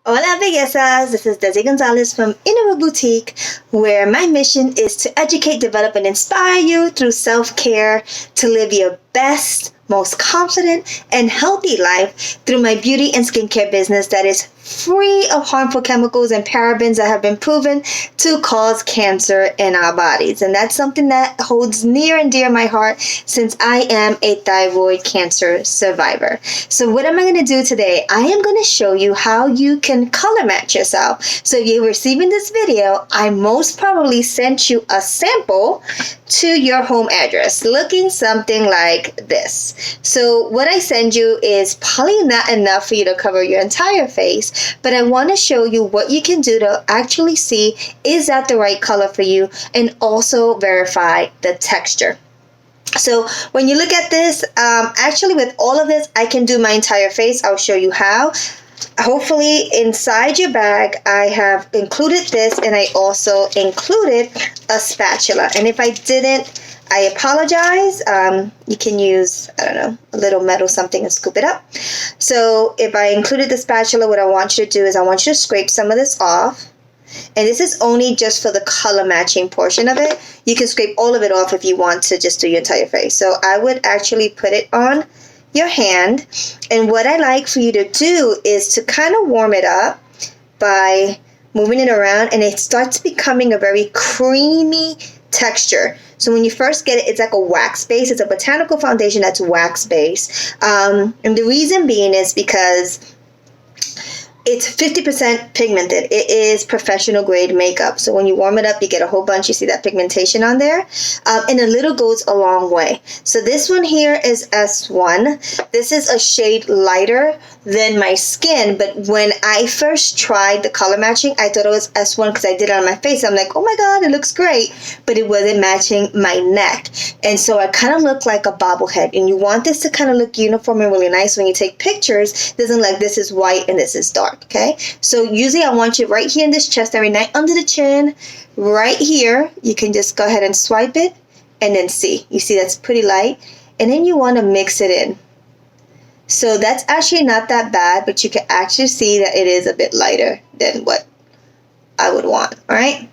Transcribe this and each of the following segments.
Hola, bellezas. This is Desi Gonzalez from Inner Boutique, where my mission is to educate, develop, and inspire you through self-care to live your best, most confident, and healthy life through my beauty and skincare business that is free of harmful chemicals and parabens that have been proven to cause cancer in our bodies. And that's something that holds near and dear my heart since I am a thyroid cancer survivor. So what am I going to do today? I am going to show you how you can color match yourself. So if you're receiving this video, I most probably sent you a sample to your home address looking something like this. So what I send you is probably not enough for you to cover your entire face, but I want to show you what you can do to actually see is that the right color for you and also verify the texture. So when you look at this, actually with all of this, I can do my entire face. I'll show you how. Hopefully inside your bag, I have included this, and I also included a spatula. And if I didn't, I apologize. You can use, I don't know, a little metal something and scoop it up. So if I included the spatula, what I want you to do is I want you to scrape some of this off. And this is only just for the color matching portion of it. You can scrape all of it off if you want to just do your entire face. So I would actually put it on your hand. And what I like for you to do is to kind of warm it up by moving it around, and it starts becoming a very creamy texture. So when you first get it, it's like a wax base. It's a botanical foundation that's wax base. And the reason being is because it's 50% pigmented. It is professional grade makeup. So when you warm it up, you get a whole bunch. You see that pigmentation on there. And a little goes a long way. So this one here is S1. This is a shade lighter than my skin. But when I first tried the color matching, I thought it was S1 because I did it on my face. I'm like, oh my God, it looks great. But it wasn't matching my neck. And so I kind of look like a bobblehead. And you want this to kind of look uniform and really nice when you take pictures. It doesn't like this is white and this is dark. Okay, so usually I want you right here in this chest area, right under the chin, right here. You can just go ahead and swipe it and then see. You see that's pretty light. And then you want to mix it in. So that's actually not that bad, but you can actually see that it is a bit lighter than what I would want. All right.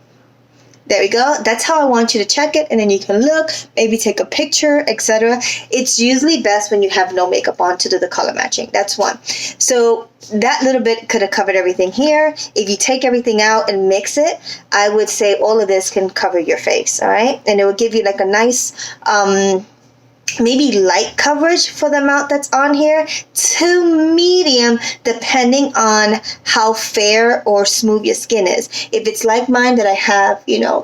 There we go. That's how I want you to check it, and then you can look, maybe take a picture, etc. It's usually best when you have no makeup on to do the color matching. That's one. So that little bit could have covered everything here. If you take everything out and mix it, I would say all of this can cover your face, all right? And it will give you like a nice maybe light coverage for the amount that's on here to medium, depending on how fair or smooth your skin is. If it's like mine that I have,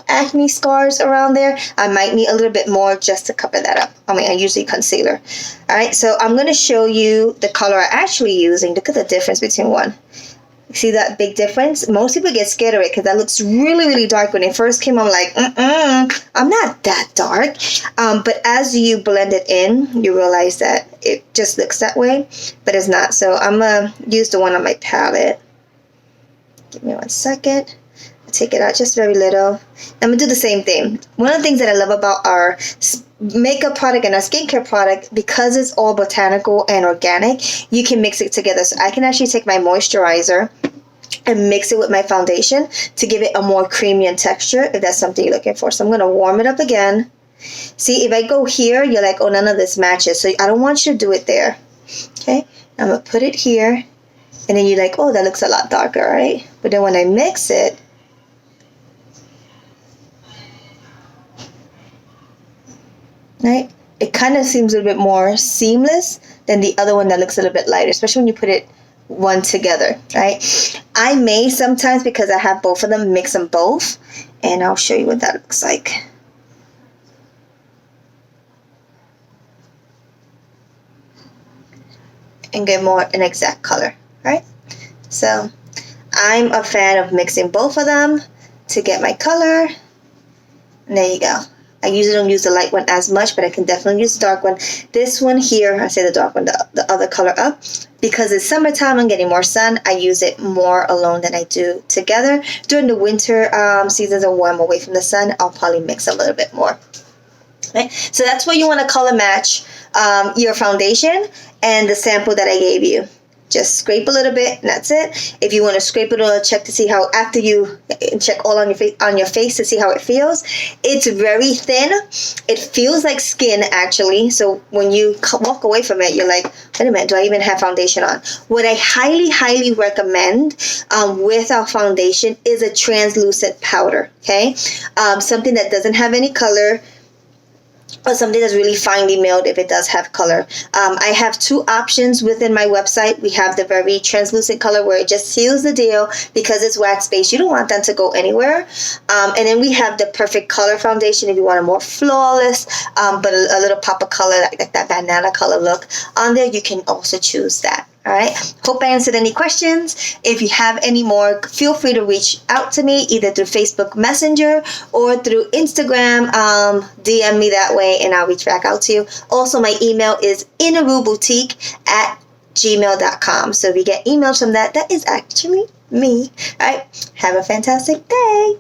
acne scars around there, I might need a little bit more just to cover that up. I mean, I usually concealer. All right, so I'm going to show you the color I'm actually using. Look at the difference between one. See that big difference? Most people get scared of it because that looks really, really dark. When it first came, I'm like, I'm not that dark. But as you blend it in, you realize that it just looks that way, but it's not. So I'm going to use the one on my palette. Give me 1 second. Take it out just very little. I'm going to do the same thing. One of the things that I love about our makeup product and our skincare product, because it's all botanical and organic, you can mix it together. So I can actually take my moisturizer and mix it with my foundation to give it a more creamy texture if that's something you're looking for. So I'm going to warm it up again. See, if I go here, you're like, oh, none of this matches. So I don't want you to do it there. Okay, I'm going to put it here. And then you're like, oh, that looks a lot darker, right? But then when I mix it, right, it kind of seems a little bit more seamless than the other one that looks a little bit lighter, especially when you put it one together, right? I may sometimes, because I have both of them, mix them both, and I'll show you what that looks like. And get more an exact color, right? So I'm a fan of mixing both of them to get my color. And there you go. I usually don't use the light one as much, but I can definitely use the dark one. This one here, I say the dark one, the other color up. Because it's summertime, I'm getting more sun. I use it more alone than I do together. During the winter seasons or when I'm away from the sun, I'll probably mix a little bit more. Right? So that's where you want to color match your foundation and the sample that I gave you. Just scrape a little bit, and that's it. If you want to scrape it or check to see how, after you check all on your face to see how it feels, it's very thin. It feels like skin, actually. So when you walk away from it, you're like, wait a minute, do I even have foundation on? What I highly recommend with our foundation is a translucent powder, okay? Something that doesn't have any color, or something that's really finely milled if it does have color. I have two options within my website. We have the very translucent color where it just seals the deal because it's wax-based. You don't want that to go anywhere. And then we have the perfect color foundation if you want a more flawless, but a little pop of color, like that banana color look on there. You can also choose that. All right. Hope I answered any questions. If you have any more, feel free to reach out to me either through Facebook Messenger or through Instagram. DM me that way and I'll reach back out to you. Also, my email is inarueboutique@gmail.com. So if you get emails from that, that is actually me. All right. Have a fantastic day.